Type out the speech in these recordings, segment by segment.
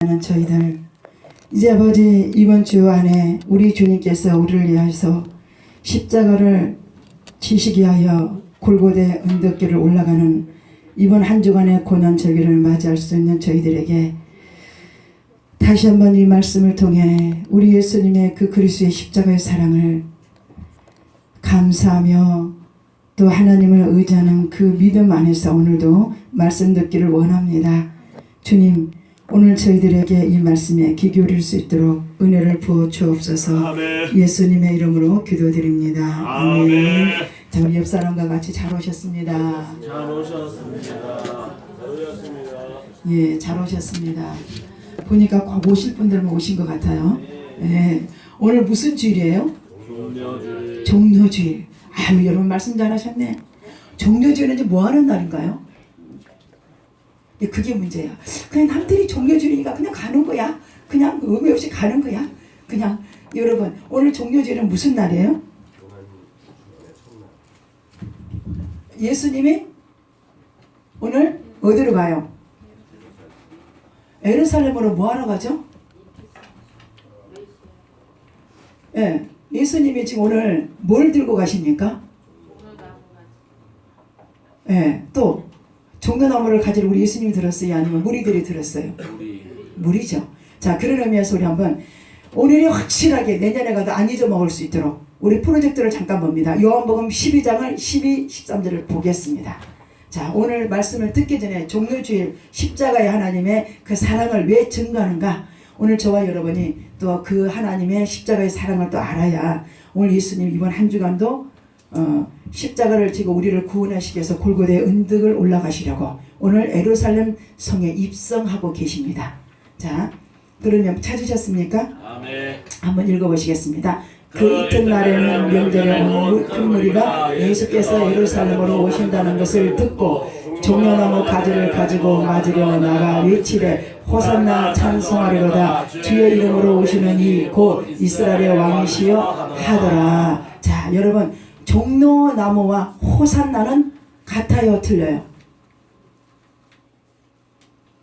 저희들 이제 아버지 이번 주 안에 우리 주님께서 우리를 위하여서 십자가를 지시기 하여 골고대 언덕길을 올라가는 이번 한 주간의 고난절기를 맞이할 수 있는 저희들에게 다시 한번 이 말씀을 통해 우리 예수님의 그 그리스도의 십자가의 사랑을 감사하며 또 하나님을 의지하는 그 믿음 안에서 오늘도 말씀 듣기를 원합니다. 주님, 오늘 저희들에게 이 말씀에 귀 기울일 수 있도록 은혜를 부어 주옵소서. 아멘. 예수님의 이름으로 기도드립니다. 아멘. 자, 우리 옆 사람과 같이 잘 오셨습니다. 잘 오셨습니다. 잘 오셨습니다. 예, 잘 오셨습니다. 보니까 꼭 오실 분들만 오신 것 같아요. 예. 오늘 무슨 주일이에요? 종료주일. 종료주일. 아유, 여러분 말씀 잘하셨네. 종료주일은 이제 뭐 하는 날인가요? 예, 그게 문제야. 그냥 남들이 종료주일이니까 그냥 가는 거야. 그냥 의미 없이 가는 거야. 그냥 여러분 오늘 종료주일은 무슨 날이에요? 예수님이 오늘 어디로 가요? 예루살렘으로 뭐 하러 가죠? 예, 예수님이 지금 오늘 뭘 들고 가십니까? 예, 또 종려나무를 가지러 우리 예수님이 들었어요? 아니면 무리들이 들었어요? 무리죠. 자, 그런 의미에서 우리 한번 오늘이 확실하게 내년에 가도 안 잊어먹을 수 있도록 우리 프로젝트를 잠깐 봅니다. 요한복음 12장을 12, 13절을 보겠습니다. 자, 오늘 말씀을 듣기 전에 종료주일 십자가의 하나님의 그 사랑을 왜 증거하는가? 오늘 저와 여러분이 또 그 하나님의 십자가의 사랑을 또 알아야 오늘 예수님 이번 한 주간도 십자가를 지고 우리를 구원하시기 위해서 골고대 언덕을 올라가시려고 오늘 예루살렘 성에 입성하고 계십니다. 자, 그러면 찾으셨습니까? 아멘. 한번 읽어보시겠습니다. 그 이튿날에는 명절에 온 큰 무리가 예수께서 예루살렘으로 오신다는 것을 듣고 종려나무 가지를 가지고 맞으려 나가 외치되 호산나 찬송하리로다 주의 이름으로 오시는 이 곧 이스라엘의 왕이시여 하더라. 자, 여러분 종려나무와 호산나는 같아요, 틀려요?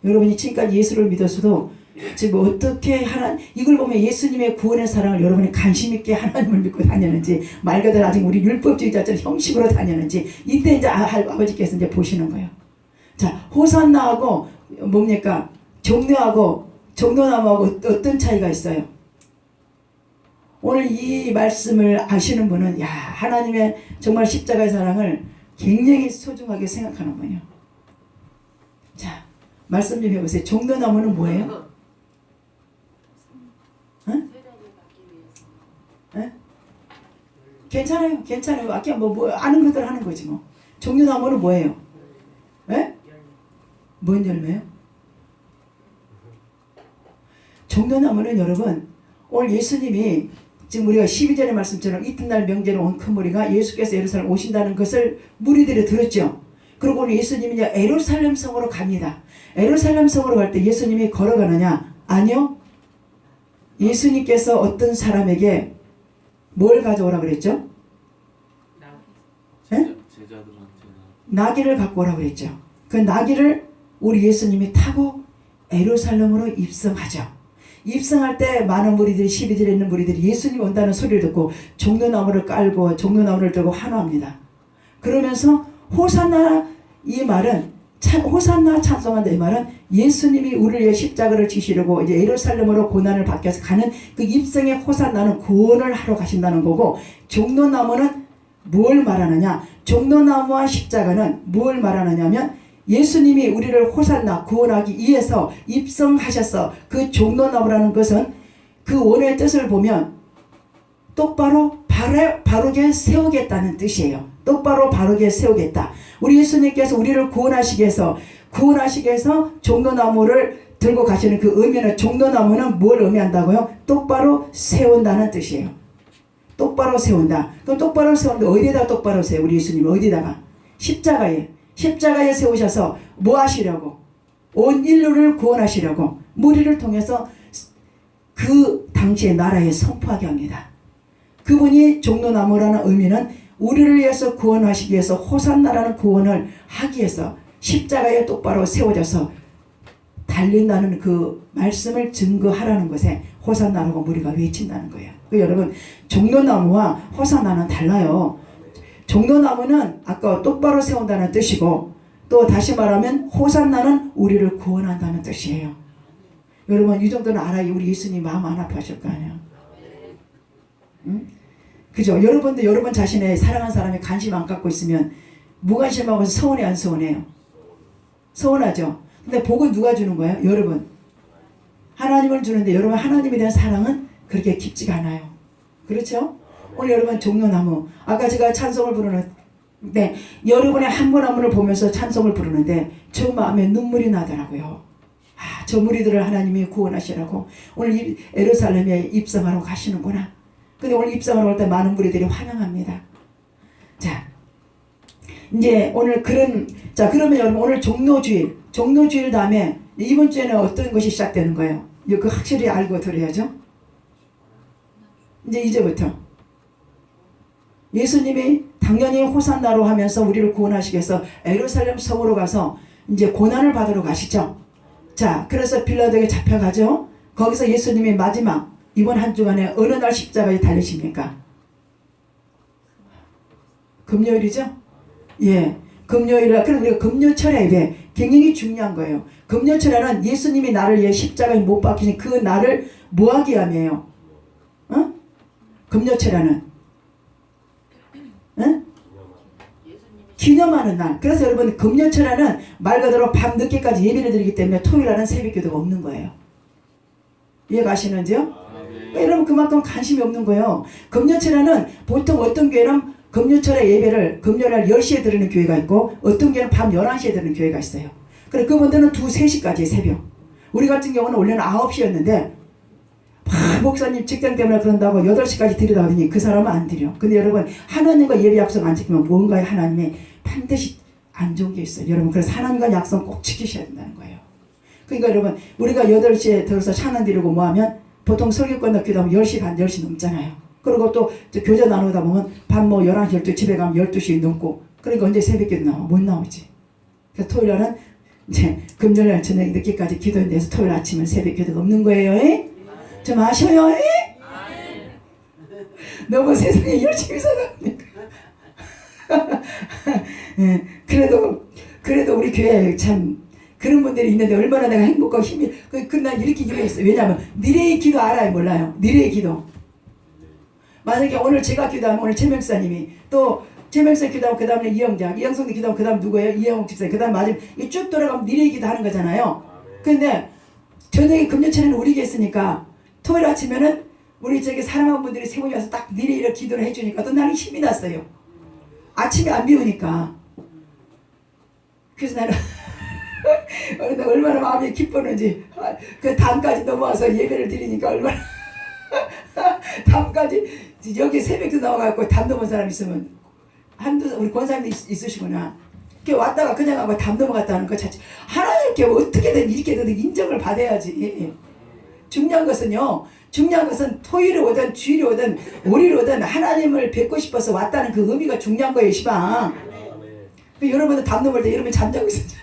여러분이 지금까지 예수를 믿었어도 지금 어떻게 이걸 보면 예수님의 구원의 사랑을 여러분이 관심 있게 하나님을 믿고 다녔는지 말 그대로 아직 우리 율법주의자처럼 형식으로 다녔는지 이때 이제 아버지께서 이제 보시는 거예요. 자, 호산나하고 뭡니까? 종려하고 종려나무하고 어떤 차이가 있어요? 오늘 이 말씀을 아시는 분은 야, 하나님의 정말 십자가의 사랑을 굉장히 소중하게 생각하는군요. 자, 말씀 좀 해보세요. 종려나무는 뭐예요? 응? 응? 괜찮아요. 괜찮아요. 아까 뭐 아는 것들 하는 거지 뭐. 종려나무는 뭐예요? 예? 뭔 열매요? 종려나무는 여러분 오늘 예수님이 지금 우리가 12절의 말씀처럼 이튿날 명절에 온 큰 무리가 예수께서 예루살렘 오신다는 것을 무리들이 들었죠. 그리고 오늘 예수님이 이제 예루살렘 성으로 갑니다. 예루살렘 성으로 갈 때 예수님이 걸어가느냐? 아니요. 예수님께서 어떤 사람에게 뭘 가져오라 그랬죠? 네? 나귀를 갖고 오라 그랬죠. 그 나귀를 우리 예수님이 타고 예루살렘으로 입성하죠. 입성할 때 많은 무리들이 12절에 있는 무리들이 예수님이 온다는 소리를 듣고 종려나무를 깔고 종려나무를 들고 환호합니다. 그러면서 호산나 이 말은 호산나 찬송한다 이 말은 예수님이 우리를 위해 십자가를 지시려고 이제 예루살렘으로 고난을 받기 위해서 가는 그 입성의 호산나는 구원을 하러 가신다는 거고 종려나무는 뭘 말하느냐? 종려나무와 십자가는 뭘 말하느냐면 예수님이 우리를 호산나 구원하기 위해서 입성하셔서 그 종려나무라는 것은 그 원의 뜻을 보면 똑바로 바르게 세우겠다는 뜻이에요. 똑바로 바르게 세우겠다. 우리 예수님께서 우리를 구원하시기 위해서 종려나무를 들고 가시는 그 의미는 종려나무는 뭘 의미한다고요? 똑바로 세운다는 뜻이에요. 똑바로 세운다. 그럼 똑바로 세우는데 어디에다 똑바로 세요? 우리 예수님 어디다가? 십자가에 세우셔서 뭐 하시려고? 온 인류를 구원하시려고 무리를 통해서 그 당시의 나라에 선포하게 합니다. 그분이 종려나무라는 의미는 우리를 위해서 구원하시기 위해서 호산나라는 구원을 하기 위해서 십자가에 똑바로 세워져서 달린다는 그 말씀을 증거하라는 것에 호산나라고 우리가 외친다는 거예요. 여러분 종려나무와 호산나는 달라요. 종려나무는 아까 똑바로 세운다는 뜻이고 또 다시 말하면 호산나는 우리를 구원한다는 뜻이에요. 여러분 이 정도는 알아야 우리 예수님 마음 안 아파하실 거 아니에요. 응? 그죠? 여러분도 여러분 자신의 사랑하는 사람이 관심 안 갖고 있으면 무관심하고 서운해 안 서운해요? 서운하죠? 근데 복은 누가 주는 거예요? 여러분. 하나님을 주는데 여러분 하나님에 대한 사랑은 그렇게 깊지가 않아요. 그렇죠? 오늘 여러분 종려나무 아까 제가 찬송을 부르는데 여러분의 한 분 한 분을 보면서 찬송을 부르는데 저 마음에 눈물이 나더라고요. 아, 저 무리들을 하나님이 구원하시라고 오늘 예루살렘에 입성하러 가시는구나. 근데 오늘 입성하러 올 때 많은 무리들이 환영합니다. 자, 이제 오늘 그러면 여러분 오늘 종료주일 다음에 이번 주에는 어떤 것이 시작되는 거예요? 이거 확실히 알고 들어야죠. 이제부터 예수님이 당연히 호산나로 하면서 우리를 구원하시기 위해서 예루살렘 성으로 가서 이제 고난을 받으러 가시죠. 자, 그래서 빌라도에게 잡혀가죠. 거기서 예수님이 마지막 이번 한 주간에 어느 날 십자가에 달리십니까? 금요일이죠? 예. 금요일에, 그럼 우리가 금요철에 예배 굉장히 중요한 거예요. 금요철에는 예수님이 나를 위해 십자가에 못 박히신 그 날을 뭐하기 위함이에요? 어? 금요철에는 응? 기념하는 날. 그래서 여러분 금요철에는 말 그대로 밤 늦게까지 예배를 드리기 때문에 토요일에는 새벽기도가 없는 거예요. 이해가시는지요? 여러분 그만큼 관심이 없는 거예요. 금요철에는 보통 어떤 교회는 금요철에 예배를 금요일 10시에 드리는 교회가 있고 어떤 교회는 밤 11시에 드리는 교회가 있어요. 그래 그분들은 2, 3시까지 새벽. 우리 같은 경우는 원래는 9시였는데 목사님 직장 때문에 그런다고 8시까지 드리다 하더니 그 사람은 안 드려. 근데 여러분 하나님과 예배 약속 안 지키면 뭔가에 하나님이 반드시 안 좋은 게 있어요. 여러분 그래서 하나님과 약속 꼭 지키셔야 된다는 거예요. 그러니까 여러분 우리가 8시에 들어서 찬양 드리고 뭐하면 보통 설교 끝나고 기도하면 10시 반 10시 넘잖아요. 그리고 또 교제 나누다 보면 밤 11시 12시 집에 가면 12시 넘고 그러니까 언제 새벽기도 나와? 못 나오지. 그래서 토요일은 이제 금요일 저녁 늦게까지 기도에 서 토요일 아침은 새벽기도가 없는 거예요. 에? 좀 아셔요? 에? 너무 세상에 열심히 살아갑니까? 예, 그래도 우리 교회에 참 그런 분들이 있는데 얼마나 내가 행복하고 힘이 그날 이렇게 기도했어요. 왜냐하면 니레의 기도 알아요? 몰라요? 니레의 기도. 만약에 오늘 제가 기도하면 오늘 최명사님이 또 최명사 기도하고 그 다음에 이영성도 기도하고 그 다음 누구예요? 이영옥 집사님 그 다음 마지막 쭉 돌아가면 니레의 기도 하는 거잖아요. 근데 저녁에 금요철에는 우리 계시니까 토요일 아침에는 우리 저기 사랑하는 분들이 세 분이 와서 딱 니레이를 기도를 해주니까 또 나는 힘이 났어요. 아침에 안 비우니까. 그래서 나는 얼마나 마음이 기뻤는지 그 다음까지 넘어와서 예배를 드리니까 얼마나 다음까지 여기 새벽도 나와갖고 담 넘은 사람 있으면 우리 권사님도 있으시구나. 왔다가 그냥 하고 담 넘어갔다는 것 자체 하나님께 어떻게든 이렇게든 인정을 받아야지. 중요한 것은 토요일에 오든 주일에 오든 월요일에 오든 하나님을 뵙고 싶어서 왔다는 그 의미가 중요한 거예요. 시방. 여러분도 담 넘을 때 여러분 잠자고 있었죠.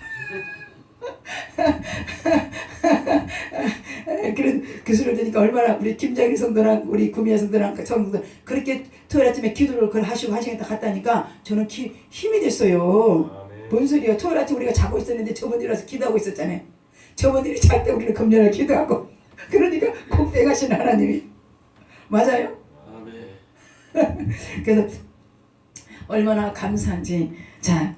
그런 그 소리를 들으니까 얼마나 우리 김정일 성도랑 우리 구미야 성도랑 성도들 그렇게 토요일 아침에 기도를 그걸 하시고 하시겠다 갔다니까 저는 힘이 됐어요. 뭔 소리야? 토요일 아침 우리가 자고 있었는데 저분들이 와서 기도하고 있었잖아요. 저분들이 잘 때 우리는 금요일 기도하고 그러니까 공백하신 하나님이 맞아요? 그래서 얼마나 감사한지. 자,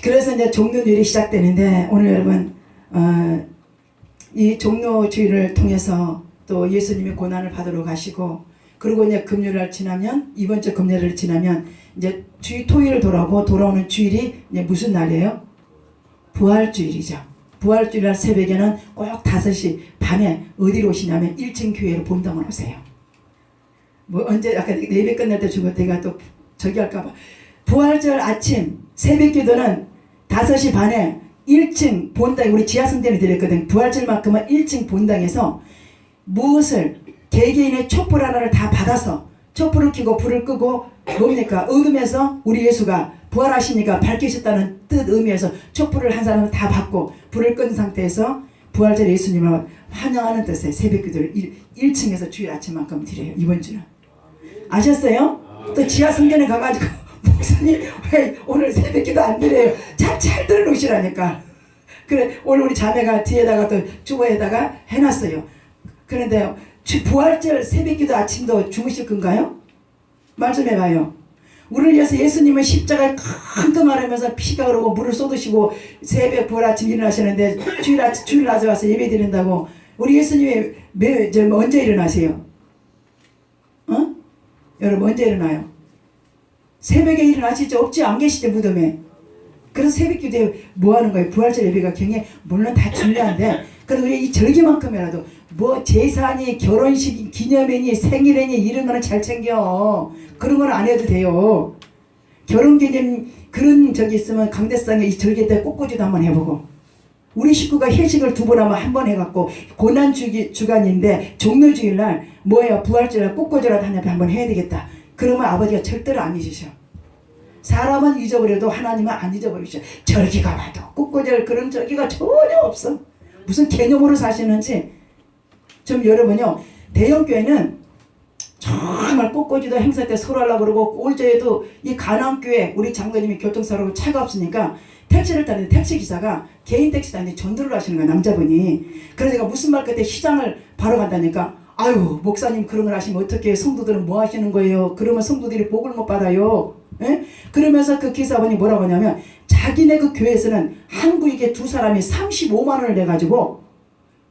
그래서 이제 종료주일이 시작되는데 오늘 여러분 이 종료주일을 통해서 또 예수님이 고난을 받으러 가시고 그리고 이제 금요일날 지나면 이번 주 금요일을 지나면 이제 토요일 돌아오는 주일이 이제 무슨 날이에요? 부활주일이죠. 부활주일날 새벽에는 꼭 5시 반에 어디로 오시냐면 1층 교회로 본당을 오세요. 뭐 언제 아까 예배 끝날 때 주고 내가 또 저기 할까봐 부활절 아침 새벽 기도는 5시 반에 1층 본당 우리 지하성전에 드렸거든. 부활절만큼은 1층 본당에서 무엇을 개개인의 촛불 하나를 다 받아서 촛불을 켜고 불을 끄고 뭡니까? 어둠에서 우리 예수가 부활하시니까 밝히셨다는 뜻 의미에서 촛불을 한 사람은 다 받고 불을 끈 상태에서 부활절 예수님을 환영하는 뜻의 새벽기도를 1층에서 주일 아침만큼 드려요. 이번 주는. 아셨어요? 또 지하 성전에 가가지고 목사님 왜 오늘 새벽기도 안 드려요? 잘 들어놓으시라니까. 그래 오늘 우리 자매가 뒤에다가 또 주보에다가 해놨어요. 그런데 부활절 새벽기도 아침도 주무실 건가요? 말 좀 해봐요. 우리를 위해서 예수님은 십자가에 끙끙 앓으면서 피가 흐르고 물을 쏟으시고 새벽 부활 아침 일어나시는데 주일 낮에 와서 예배 드린다고. 우리 예수님이 언제 일어나세요? 어? 여러분 언제 일어나요? 새벽에 일어나시죠? 없지 안 계시죠 무덤에. 그래서 새벽기도에 뭐 하는 거예요? 부활절 예배가 굉장히 물론 다 중요한데 그래도 우리 이 절기만큼이라도 뭐 제사니 결혼식 기념회니 생일회니 이런 거는 잘 챙겨. 그런 건 안 해도 돼요. 결혼기념 그런 적이 있으면 강대상에 이 절기 때 꽃꽂이도 한번 해보고 우리 식구가 회식을 2번 하면 한 번 해갖고 고난 주간인데 종료주일날 뭐예요? 부활절날 꽃꽂이라도 한번 해야 되겠다. 그러면 아버지가 절대로 안 잊으셔. 사람은 잊어버려도 하나님은 안 잊어버리셔. 절기가 와도 꽃꽂이를 그런 절기가 전혀 없어. 무슨 개념으로 사시는지. 좀 여러분요 대형교회는 정말 꽃꽂이도 행사 때 서로 하려고 그러고 올저에도 이 가남교회 우리 장로님이 교통사고로 차가 없으니까 택시를 타는데 택시기사가 개인 택시 타는데 전도를 하시는 거야 남자분이. 그래서 제가 무슨 말 끝에 시장을 바로 간다니까 아유 목사님 그런 걸 하시면 어떻게 성도들은 뭐 하시는 거예요? 그러면 성도들이 복을 못 받아요. 에? 그러면서 그 기사분이 뭐라고 하냐면 자기네 그 교회에서는 한 구역에 2사람이 35만 원을 내가지고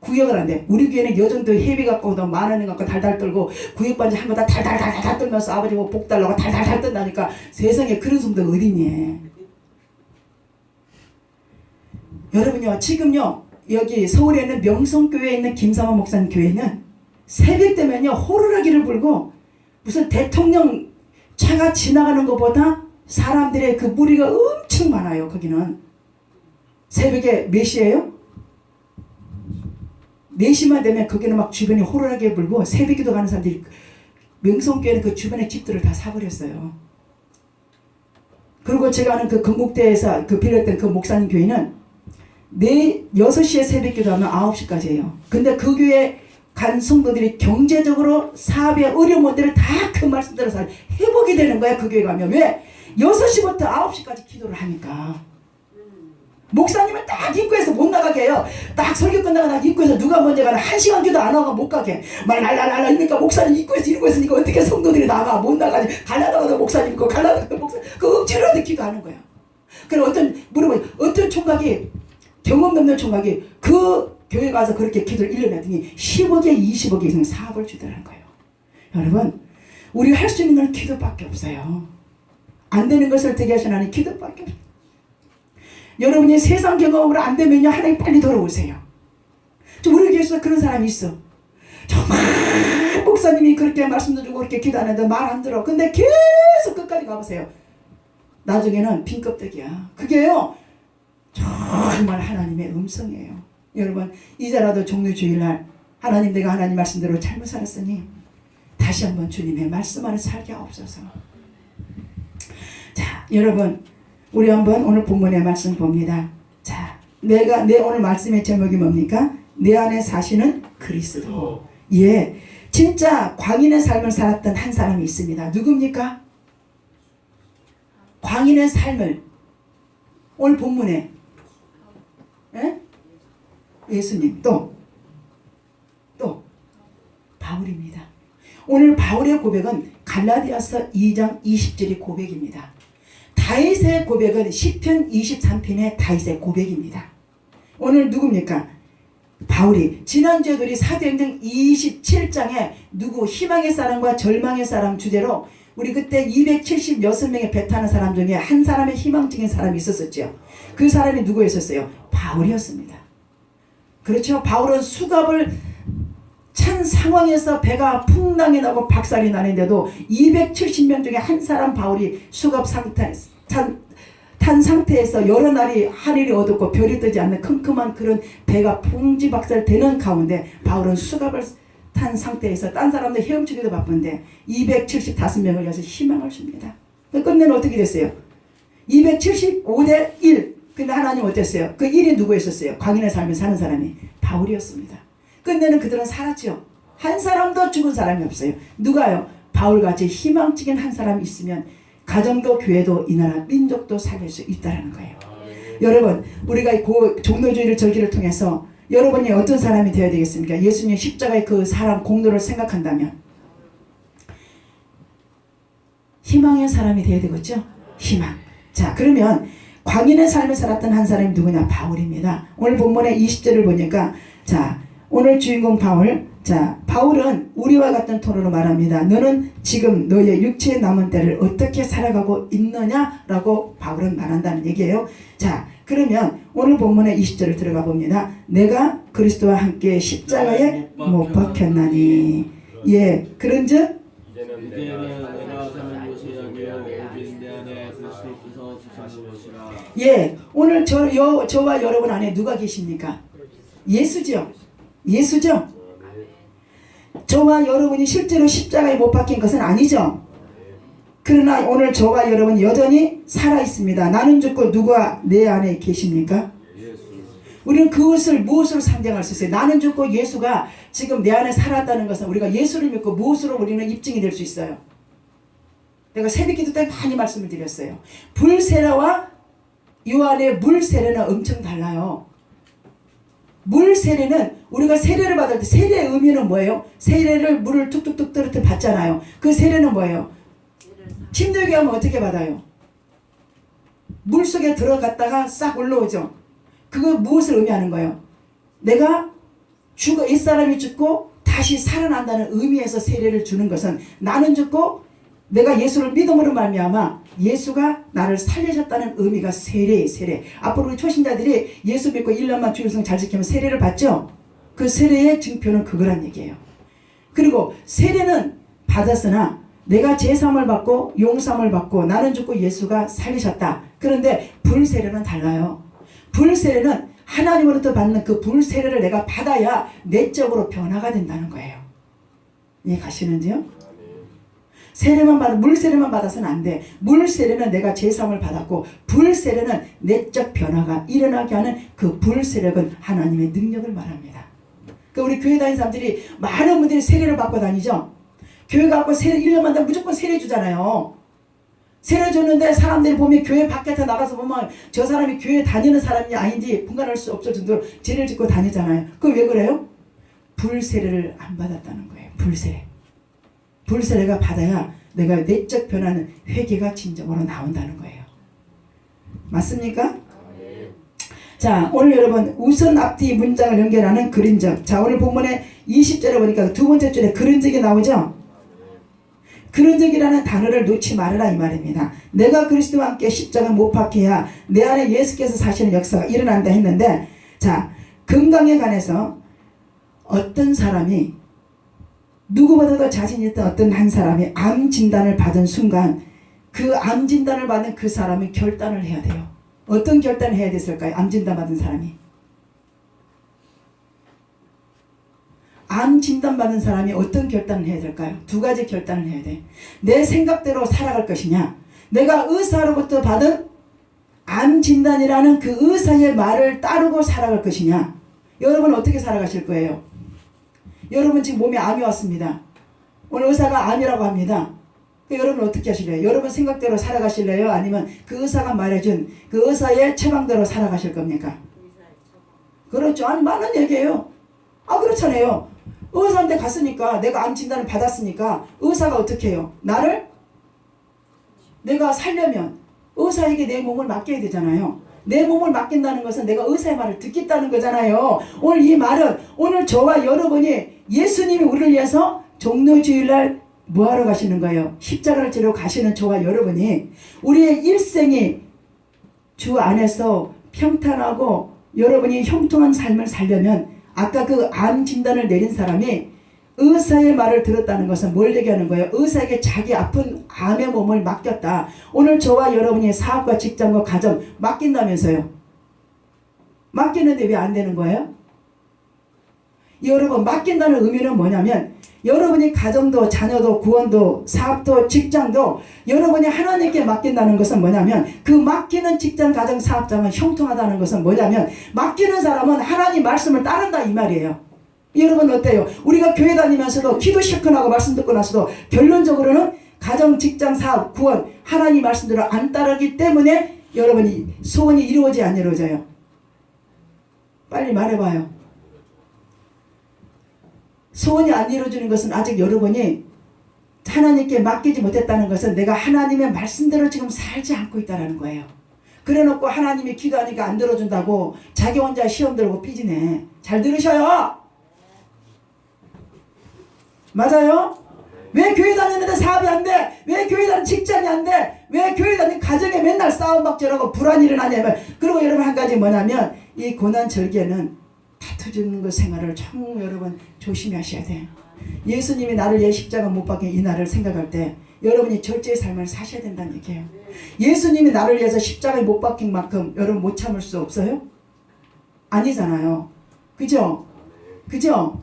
구역을 한대. 우리 교회는 여전도 회비 갖고 더 만 원을 갖고 달달 떨고 구역 반지 한 거 다 달달달달 떨면서 아버지 뭐 복 달라고 달달달 뜬다니까. 세상에 그런 성도가 어딨니. 여러분요 지금요 여기 서울에 있는 명성교회에 있는 김삼환 목사님 교회는 새벽 되면요 호루라기를 불고 무슨 대통령 차가 지나가는 것보다 사람들의 그 무리가 엄청 많아요. 거기는 새벽에 몇 시에요? 4시만 되면 거기는 막 주변에 호루라기 불고 새벽기도 가는 사람들이 명성교회는 그 주변의 집들을 다 사버렸어요. 그리고 제가 아는 그 건국대에서 그 빌렸던 그 목사님 교회는 6시에 새벽기도 하면 9시까지예요. 근데 그 교회 간 성도들이 경제적으로 사업에 어려운 데를 다 그 말씀대로 잘 회복이 되는 거야. 그 교회 가면. 왜? 6시부터 9시까지 기도를 하니까. 목사님은 딱 입구에서 못 나가게 해요. 딱 설교 끝나고 나 입구에서 누가 먼저 가나 1시간 기도 안 하고 못 가게. 말 랄랄랄라 이러니까 목사님 입구에서 이러고 있으니까 어떻게 성도들이 나가. 못 나가지. 갈라다가도 목사님 있고 갈라다가도 목사님. 그 억지로 하는 기도하는 거야. 그래 어떤 총각이 경험 없는 총각이 그 교회 가서 그렇게 기도를 1년 했더니 10억에 20억에 이상 사업을 주더라는 거예요. 여러분 우리 할 수 있는 건 기도밖에 없어요. 안 되는 것을 되게 하신 하나님 기도밖에 없어요. 여러분이 세상 경험으로 안 되면요 하나님 빨리 돌아오세요. 우리 교회에서 그런 사람이 있어. 정말 목사님이 그렇게 말씀도 주고 그렇게 기도하는데 말 안 들어. 근데 계속 끝까지 가보세요. 나중에는 빈껍데기야. 그게요 정말 하나님의 음성이에요. 여러분 이제라도 종료주일날 하나님 내가 하나님 말씀대로 잘못 살았으니 다시 한번 주님의 말씀 안에 살게 하옵소서. 자 여러분 우리 한번 오늘 본문의 말씀 봅니다. 자 내 오늘 말씀의 제목이 뭡니까? 내 안에 사시는 그리스도. 예, 진짜 광인의 삶을 살았던 한 사람이 있습니다. 누굽니까? 광인의 삶을 오늘 본문에 예? 예수님 또 바울입니다. 오늘 바울의 고백은 갈라디아서 2장 20절의 고백입니다. 다윗의 고백은 시편 23편의 다윗의 고백입니다. 오늘 누굽니까? 바울이 지난주에 우리 사도행전 27장에 누구 희망의 사람과 절망의 사람 주제로 우리 그때 276명의 배 타는 사람 중에 한 사람의 희망적인 사람이 있었었죠. 그 사람이 누구였었어요? 바울이었습니다. 그렇죠. 바울은 수갑을 찬 상황에서 배가 풍랑이 나고 박살이 나는데도 270명 중에 한 사람 바울이 수갑 탄 상태에서 여러 날이 하늘이 어둡고 별이 뜨지 않는 컴컴한 그런 배가 풍지박살 되는 가운데 바울은 수갑을 탄 상태에서 딴 사람들 헤엄치기도 바쁜데 275명을 위해서 희망을 줍니다. 끝내는 어떻게 됐어요? 275대 1. 근데 하나님 어땠어요? 그 1이 누구였었어요? 광인의 삶을 사는 사람이 바울이었습니다. 끝내는 그들은 살았죠. 한 사람도 죽은 사람이 없어요. 누가요? 바울같이 희망적인 한 사람이 있으면 가정도 교회도 이 나라 민족도 살릴 수 있다는 거예요. 여러분, 우리가 그 종로주의를 절기를 통해서 여러분이 어떤 사람이 되어야 되겠습니까? 예수님 십자가의 그 사랑 공로를 생각한다면 희망의 사람이 되어야 되겠죠? 희망. 자, 그러면 광인의 삶을 살았던 한 사람이 누구냐? 바울입니다. 오늘 본문의 20절을 보니까, 자, 오늘 주인공 바울. 자, 바울은 우리와 같은 토로로 말합니다. 너는 지금 너의 육체의 남은 때를 어떻게 살아가고 있느냐라고 바울은 말한다는 얘기예요. 자, 그러면 오늘 본문의 20절을 들어가 봅니다. 내가 그리스도와 함께 십자가에 못 박혔나니. 예, 그런즉 이제는 내가 사는 것이 아니요 오직 내 안에 그리스도께서 사시는 것이라. 예, 오늘 저와 여러분 안에 누가 계십니까? 예수죠. 예수죠. 저와 여러분이 실제로 십자가에 못 박힌 것은 아니죠. 그러나 오늘 저와 여러분 여전히 살아있습니다. 나는 죽고 누가 내 안에 계십니까? 우리는 그것을 무엇으로 상징할 수 있어요? 나는 죽고 예수가 지금 내 안에 살았다는 것은 우리가 예수를 믿고 무엇으로 우리는 입증이 될 수 있어요? 내가 새벽기도 때 많이 말씀을 드렸어요. 불세례와 이 안에 물세례는 엄청 달라요. 물 세례는 우리가 세례를 받을 때 세례의 의미는 뭐예요? 세례를 물을 툭툭툭 떨어뜨려 받잖아요. 그 세례는 뭐예요? 침대에 하면 어떻게 받아요? 물 속에 들어갔다가 싹 올라오죠. 그거 무엇을 의미하는 거예요? 내가 옛사람이 죽고 다시 살아난다는 의미에서 세례를 주는 것은 나는 죽고 내가 예수를 믿음으로 말미암아 예수가 나를 살리셨다는 의미가 세례예요. 세례. 앞으로 우리 초신자들이 예수 믿고 1년만 주일성 잘 지키면 세례를 받죠. 그 세례의 증표는 그거란 얘기예요. 그리고 세례는 받았으나 내가 제사함을 받고 용서함을 받고 나는 죽고 예수가 살리셨다. 그런데 불세례는 달라요. 불세례는 하나님으로부터 받는 그 불세례를 내가 받아야 내적으로 변화가 된다는 거예요. 이해 가시는지요? 세례만 받아, 물세례만 받아서는 안 돼. 물세례는 내가 제사함을 받았고 불세례는 내적 변화가 일어나게 하는 그 불세례는 하나님의 능력을 말합니다. 그러니까 우리 교회 다니는 사람들이 많은 분들이 세례를 받고 다니죠. 교회 가고 세례 1년만 되면 무조건 세례 주잖아요. 세례 줬는데 사람들이 보면 교회 밖에서 나가서 보면 저 사람이 교회 다니는 사람이 아닌지 분간할 수 없을 정도로 죄를 짓고 다니잖아요. 그거 왜 그래요? 불세례를 안 받았다는 거예요. 불세례. 불세례가 받아야 내가 내적 변화는 회개가 진정으로 나온다는 거예요. 맞습니까? 자, 오늘 여러분 우선 앞뒤 문장을 연결하는 그린적. 자, 오늘 본문에 20절에 보니까 두 번째 줄에 그린적이 나오죠. 그린적이라는 단어를 놓지 말아라 이 말입니다. 내가 그리스도와 함께 십자가 못 박혀야 내 안에 예수께서 사시는 역사가 일어난다 했는데, 자, 건강에 관해서 어떤 사람이 누구보다도 자신 있던 어떤 한 사람이 암 진단을 받은 순간 그 암 진단을 받은 그 사람이 결단을 해야 돼요. 어떤 결단을 해야 됐을까요? 암 진단 받은 사람이. 암 진단 받은 사람이 어떤 결단을 해야 될까요? 두 가지 결단을 해야 돼. 내 생각대로 살아갈 것이냐, 내가 의사로부터 받은 암 진단이라는 그 의사의 말을 따르고 살아갈 것이냐. 여러분 어떻게 살아가실 거예요? 여러분 지금 몸에 암이 왔습니다. 오늘 의사가 암이라고 합니다. 여러분 어떻게 하실래요? 여러분 생각대로 살아가실래요? 아니면 그 의사가 말해준 그 의사의 처방대로 살아가실 겁니까? 그렇죠. 아니 많은 얘기예요. 아 그렇잖아요. 의사한테 갔으니까 내가 암 진단을 받았으니까 의사가 어떻게 해요? 나를 내가 살려면 의사에게 내 몸을 맡겨야 되잖아요. 내 몸을 맡긴다는 것은 내가 의사의 말을 듣겠다는 거잖아요. 오늘 이 말은 오늘 저와 여러분이 예수님이 우리를 위해서 종료주일날 뭐하러 가시는 거예요? 십자가를 지러 가시는 저와 여러분이 우리의 일생이 주 안에서 평탄하고 여러분이 형통한 삶을 살려면 아까 그 암 진단을 내린 사람이 의사의 말을 들었다는 것은 뭘 얘기하는 거예요? 의사에게 자기 아픈 암의 몸을 맡겼다. 오늘 저와 여러분이 사업과 직장과 가정 맡긴다면서요. 맡기는데 왜 안 되는 거예요? 여러분 맡긴다는 의미는 뭐냐면 여러분이 가정도 자녀도 구원도 사업도 직장도 여러분이 하나님께 맡긴다는 것은 뭐냐면 그 맡기는 직장 가정 사업장은 형통하다는 것은 뭐냐면 맡기는 사람은 하나님 말씀을 따른다 이 말이에요. 여러분 어때요? 우리가 교회 다니면서도 기도 실컷하고 말씀 듣고 나서도 결론적으로는 가정 직장 사업 구원 하나님 말씀대로 안 따르기 때문에 여러분이 소원이 이루어지 안 이루어져요? 빨리 말해봐요. 소원이 안 이루어지는 것은 아직 여러분이 하나님께 맡기지 못했다는 것은 내가 하나님의 말씀대로 지금 살지 않고 있다는 거예요. 그래놓고 하나님이 기도하니까 안 들어준다고 자기 혼자 시험 들고 삐지네. 잘 들으셔요. 맞아요? 왜 교회 다니는데 사업이 안 돼? 왜 교회 다니는 직장이 안 돼? 왜 교회 다니는 가정에 맨날 싸움박질하고 불안이 일어나냐면 그리고 여러분 한 가지 뭐냐면 이 고난절기에는 다투지는 것 생활을 참 여러분 조심히 하셔야 돼요. 예수님이 나를 위해 십자가 못 박힌 이 날을 생각할 때 여러분이 절제의 삶을 사셔야 된다는 얘기예요. 예수님이 나를 위해서 십자가에 못 박힌 만큼 여러분 못 참을 수 없어요? 아니잖아요. 그죠? 그죠?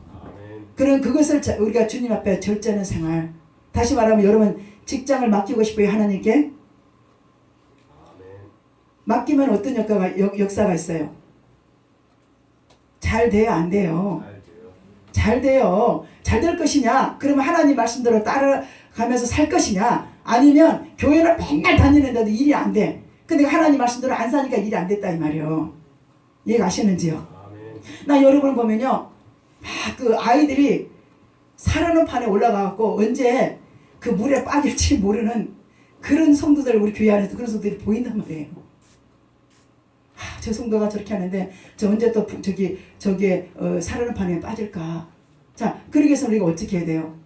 그런 그것을 우리가 주님 앞에 절제하는 생활. 다시 말하면 여러분 직장을 맡기고 싶어요 하나님께? 맡기면 어떤 역사가 있어요? 잘 돼요? 안 돼요? 잘 돼요. 잘 될 것이냐? 그러면 하나님 말씀대로 따라가면서 살 것이냐? 아니면 교회를 맨날 다니는데도 일이 안 돼. 근데 하나님 말씀대로 안 사니까 일이 안 됐다 이 말이에요. 이해가 가시는지요? 나 여러분 보면요. 막 그 아이들이 사려는 판에 올라가갖고 언제 그 물에 빠질지 모르는 그런 성도들 우리 교회 안에서 그런 성도들이 보인단 말이에요. 저 성도가 저렇게 하는데 저 언제 또 저기에 사려는 판에 빠질까. 자 그러기 위해서 우리가 어떻게 해야 돼요?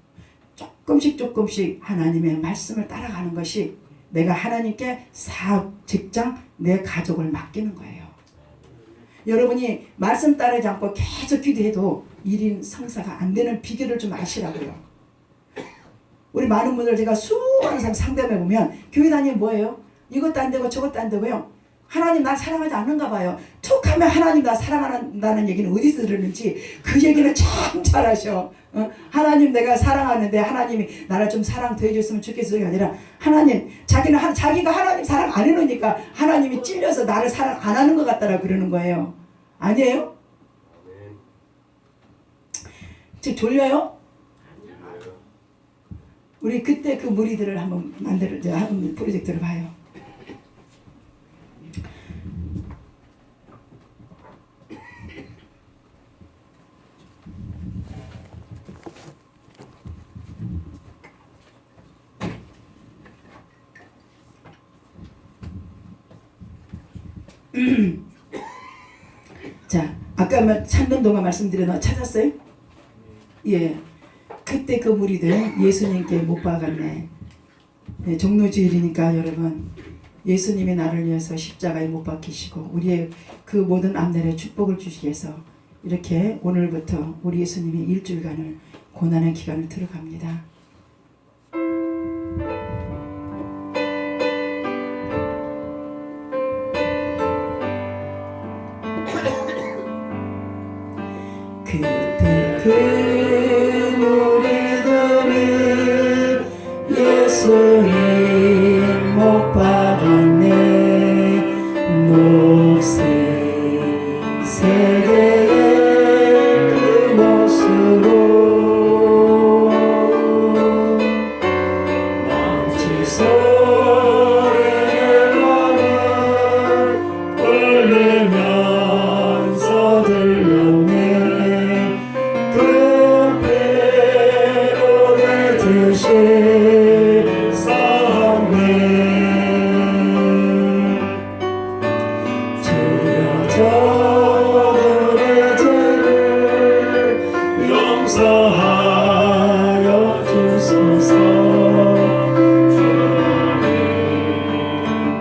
조금씩 하나님의 말씀을 따라가는 것이 내가 하나님께 사업, 직장, 내 가족을 맡기는 거예요. 여러분이 말씀 따르지 않고 계속 기도해도 일인 성사가 안 되는 비결을 좀 아시라고요. 우리 많은 분들 제가 수많은 사람 상담해 보면 교회 다니면 뭐예요? 이것도 안 되고 저것도 안 되고요. 하나님 나 사랑하지 않는가 봐요. 툭 하면 하나님 나 사랑한다는 얘기는 어디서 들었는지 그 얘기는 참 잘하셔. 하나님 내가 사랑하는데 하나님이 나를 좀 사랑 더 해줬으면 좋겠어가 아니라 하나님 자기가 하나님 사랑 안 해놓으니까 하나님이 찔려서 나를 사랑 안 하는 것 같다라 그러는 거예요. 아니에요? 지금 졸려요? 우리 그때 그 무리들을 한번 한번 프로젝트를 봐요. 자, 아까 찾는 동안 말씀드렸나 찾았어요? 예. 그때 그 무리들 예수님께 못 박았네. 네, 종로주일이니까 여러분 예수님이 나를 위해서 십자가에 못 박히시고 우리의 그 모든 암날에 축복을 주시기 위해서 이렇게 오늘부터 우리 예수님이 일주일간을 고난의 기간을 들어갑니다. 그때 그 무리들이 예수님 못 박았네. 녹색 세계의 그 모습으로 망치 소리를 울리면서 들렸네. 저들의 죄를 용서하여 주소서.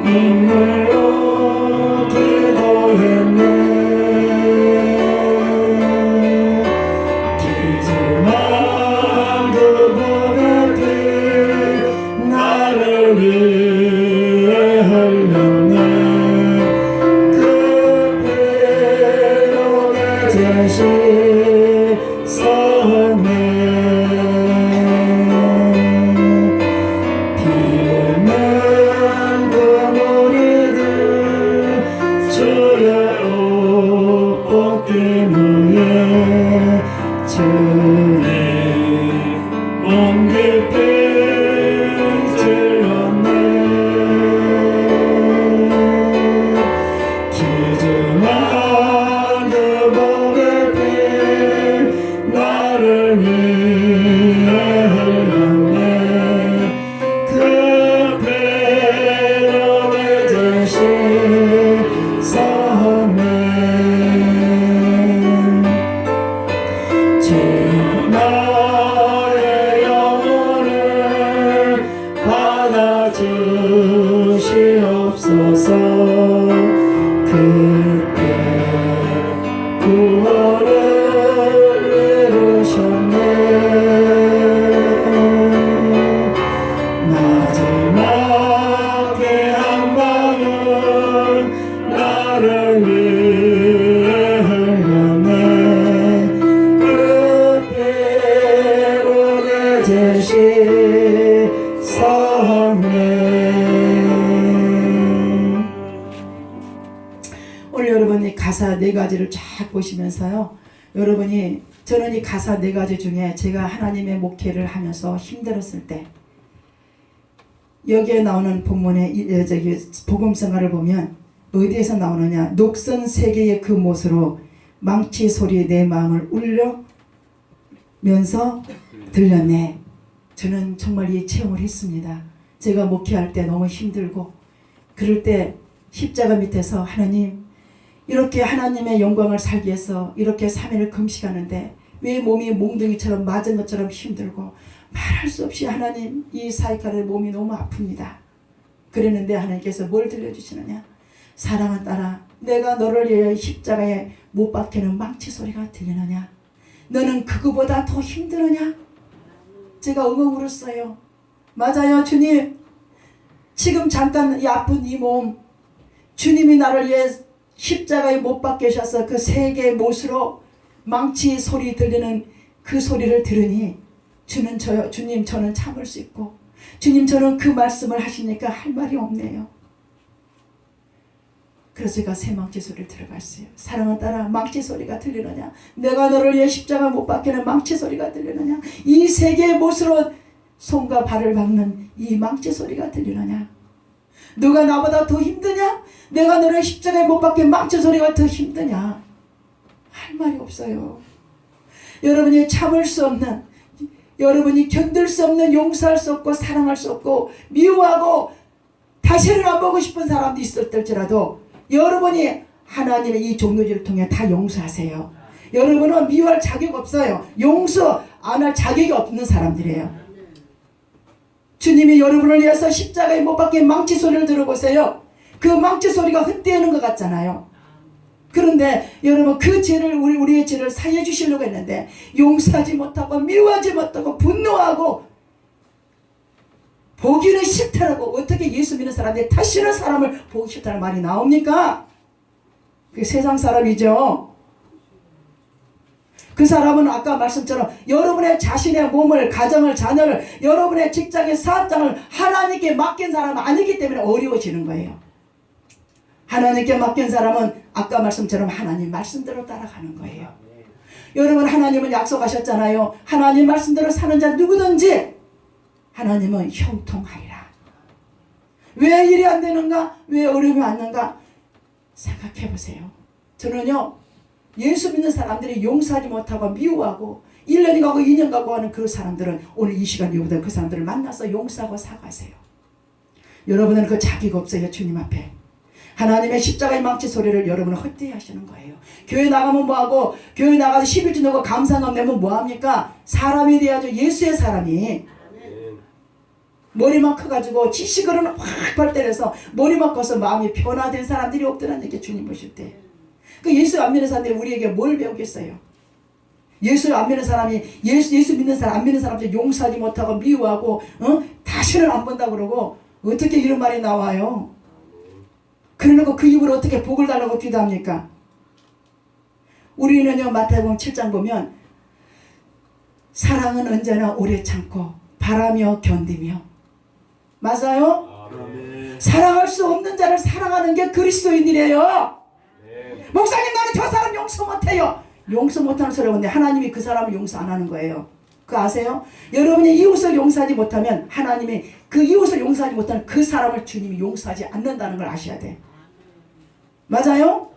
눈물로 기도했네. 기지만 그분의 피 나를 위해 흘렸네. 대신 선해 온 깊이 찔렀네. 기증한 그 몸의 피 나를 위해 흘렸네. 그 피로 내 죄 씻었네. 주여 나의 영혼을 받아주시옵소서. 그때 구원을 이루셨네. 마지막에 한 방울 나를 위해 흘렸네. 그 피로 내 죄 씻었네. 오늘 여러분이 가사 네 가지를 쫙 보시면서요, 여러분이, 저는 이 가사 네 가지 중에 제가 하나님의 목회를 하면서 힘들었을 때 여기에 나오는 본문의 저기 복음성가를 보면 어디에서 나오느냐, 녹선 세계의 그 못으로 망치 소리에 내 마음을 울려면서 들렸네. 저는 정말 이 체험을 했습니다. 제가 목회할 때 너무 힘들고 그럴 때 십자가 밑에서 하나님, 이렇게 하나님의 영광을 살기 위해서 이렇게 3일을 금식하는데 왜 몸이 몽둥이처럼 맞은 것처럼 힘들고 말할 수 없이 하나님, 이 사이카의 몸이 너무 아픕니다. 그랬는데 하나님께서 뭘 들려주시느냐, 사랑한 딸아, 내가 너를 위해 십자가에 못 박히는 망치 소리가 들리느냐, 너는 그거보다 더 힘들으냐. 제가 엉엉 울었어요. 맞아요 주님, 지금 잠깐 이 아픈 이 몸, 주님이 나를 위해 십자가에 못 박히셔서 그 세 개의 못으로 망치 소리 들리는 그 소리를 들으니 주님 저는 참을 수 있고, 주님 저는 그 말씀을 하시니까 할 말이 없네요. 그래서 제가 새 망치 소리를 들어봤어요. 사랑은 딸아, 망치 소리가 들리느냐, 내가 너를 위해 십자가 못 박히는 망치 소리가 들리느냐, 이 세 개의 못으로 손과 발을 박는 이 망치 소리가 들리느냐, 누가 나보다 더 힘드냐, 내가 너를 십자가에 못 박힌 망치 소리가 더 힘드냐. 할 말이 없어요. 여러분이 참을 수 없는, 여러분이 견딜 수 없는, 용서할 수 없고 사랑할 수 없고 미워하고 다시는 안 보고 싶은 사람도 있었을지라도 여러분이 하나님의 이 종료제를 통해 다 용서하세요. 여러분은 미워할 자격 없어요. 용서 안 할 자격이 없는 사람들이에요. 주님이 여러분을 위해서 십자가에 못 박힌 망치 소리를 들어보세요. 그 망치 소리가 헛되는 것 같잖아요. 그런데 여러분, 그 죄를, 우리의 죄를 사해 주시려고 했는데 용서하지 못하고 미워하지 못하고 분노하고 보기는 싫다라고, 어떻게 예수 믿는 사람들이 다시는 사람을 보기 싫다는 말이 나옵니까? 그 세상 사람이죠. 그 사람은 아까 말씀처럼 여러분의 자신의 몸을, 가정을, 자녀를, 여러분의 직장의 사업장을 하나님께 맡긴 사람은 아니기 때문에 어려워지는 거예요. 하나님께 맡긴 사람은 아까 말씀처럼 하나님 말씀대로 따라가는 거예요. 여러분, 하나님은 약속하셨잖아요. 하나님 말씀대로 사는 자 누구든지 하나님은 형통하리라. 왜 일이 안 되는가? 왜 어려움이 왔는가? 생각해 보세요. 저는요, 예수 믿는 사람들이 용서하지 못하고 미워하고 1년이 가고 2년 가고 하는 그 사람들은 오늘 이 시간 여러분들 그 사람들을 만나서 용서하고 사과하세요. 여러분은 그 자비가 없어요. 주님 앞에 하나님의 십자가의 망치 소리를 여러분은 헛되이 하시는 거예요. 교회 나가면 뭐하고, 교회 나가서 11주 내고 감사감 내면 뭐합니까? 사람이 돼야죠. 예수의 사람이. 머리만 커가지고 지식으로는 확 때려서 머리만 커서 마음이 변화된 사람들이 없더라는 얘기, 주님 보실 때. 그 예수 안 믿는 사람들이 우리에게 뭘 배우겠어요? 예수 안 믿는 사람이, 예수 믿는 사람, 안 믿는 사람들 용서하지 못하고 미워하고 다시는 안 본다고 그러고 어떻게 이런 말이 나와요? 그러놓고 그 입으로 어떻게 복을 달라고 기도합니까? 우리는요, 마태복음 7장 보면 사랑은 언제나 오래 참고 바라며 견디며, 맞아요? 아멘. 사랑할 수 없는 자를 사랑하는 게 그리스도인이래요. 목사님, 나는 저 사람 용서 못해요. 용서 못하는 사람인데 하나님이 그 사람을 용서 안 하는 거예요. 그거 아세요? 여러분이 이웃을 용서하지 못하면 하나님이 그 이웃을 용서하지 못하는 그 사람을 주님이 용서하지 않는다는 걸 아셔야 돼. 맞아요?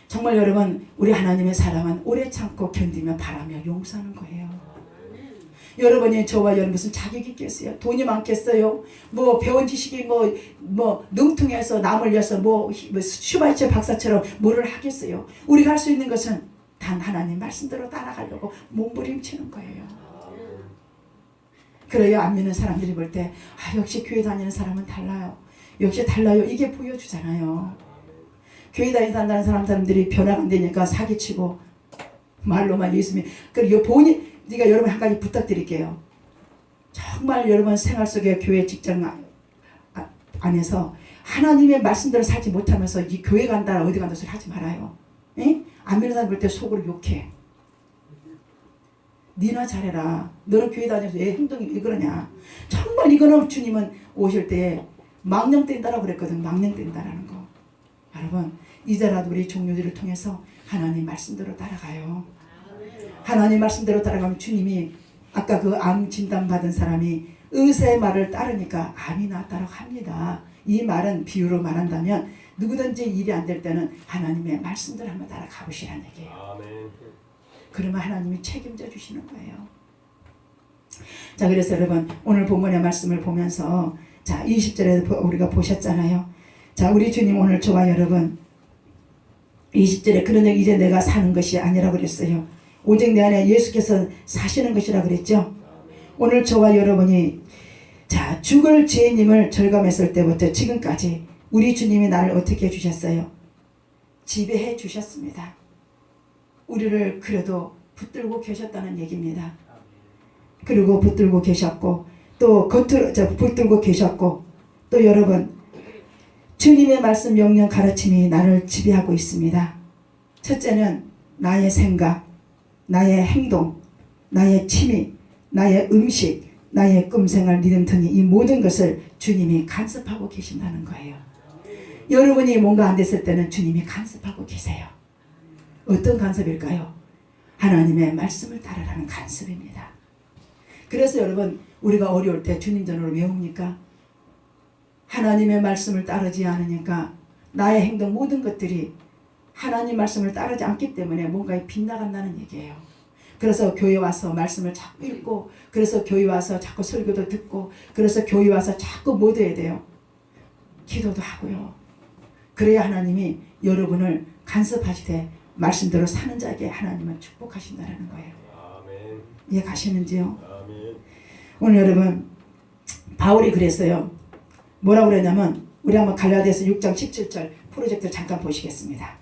정말 여러분, 우리 하나님의 사랑은 오래 참고 견디며 바라며 용서하는 거예요. 여러분이 저와 여러분 무슨 자격이 있겠어요? 돈이 많겠어요? 뭐 배운 지식이 뭐 능통해서 남을 위해서 뭐 슈바이처 박사처럼 뭐를 하겠어요? 우리가 할 수 있는 것은 단 하나님 말씀대로 따라가려고 몸부림치는 거예요. 그래야 안 믿는 사람들이 볼 때 역시 교회 다니는 사람은 달라요. 역시 달라요. 이게 보여주잖아요. 교회 다니는 사람들이 변화가 안 되니까 사기치고 말로만 예수 믿. 그리고 본인 네가 여러분 한 가지 부탁드릴게요. 정말 여러분 생활 속에 교회 직장 안에서 하나님의 말씀대로 살지 못하면서 이 교회 간다 어디 간다 소리 하지 말아요. 에? 안 믿는 사람 볼 때 속으로 욕해. 니나 잘해라. 너는 교회 다녀서 왜 행동이 왜 그러냐. 정말 이거는 주님은 오실 때 망령된다라고 그랬거든. 망령된다라는 거. 여러분 이제라도 우리 종료들을 통해서 하나님 말씀대로 따라가요. 하나님 말씀대로 따라가면 주님이 아까 그 암 진단 받은 사람이 의사의 말을 따르니까 암이 나았다고 합니다. 이 말은 비유로 말한다면 누구든지 일이 안 될 때는 하나님의 말씀대로 한번 따라가 보시라는 얘기예요. 그러면 하나님이 책임져 주시는 거예요. 자, 그래서 여러분 오늘 본문의 말씀을 보면서 자 20절에 우리가 보셨잖아요. 자, 우리 주님 오늘 저와 여러분 20절에 그러니 이제 내가 사는 것이 아니라 그랬어요. 오직 내 안에 예수께서 사시는 것이라 그랬죠. 오늘 저와 여러분이 자 죽을 죄님을 절감했을 때부터 지금까지 우리 주님이 나를 어떻게 해주셨어요? 지배해 주셨습니다. 우리를 그래도 붙들고 계셨다는 얘기입니다. 그리고 붙들고 계셨고 또 겉으로 붙들고 계셨고 또 여러분 주님의 말씀 명령 가르침이 나를 지배하고 있습니다. 첫째는 나의 생각, 나의 행동, 나의 취미, 나의 음식, 나의 꿈생활, 믿음 등이 이 모든 것을 주님이 간섭하고 계신다는 거예요. 여러분이 뭔가 안 됐을 때는 주님이 간섭하고 계세요. 어떤 간섭일까요? 하나님의 말씀을 따르라는 간섭입니다. 그래서 여러분 우리가 어려울 때 주님 전으로 왜 옵니까? 하나님의 말씀을 따르지 않으니까 나의 행동 모든 것들이 하나님 말씀을 따르지 않기 때문에 뭔가 빗나간다는 얘기예요. 그래서 교회 와서 말씀을 자꾸 읽고 그래서 교회 와서 자꾸 설교도 듣고 그래서 교회 와서 자꾸 뭐 돼야 돼요? 기도도 하고요. 그래야 하나님이 여러분을 간섭하시되 말씀대로 사는 자에게 하나님은 축복하신다는 거예요. 아멘. 이해 가시는지요? 아멘. 오늘 여러분 바울이 그랬어요. 뭐라고 그랬냐면 우리 한번 갈라디아서 6장 17절 프로젝트를 잠깐 보시겠습니다.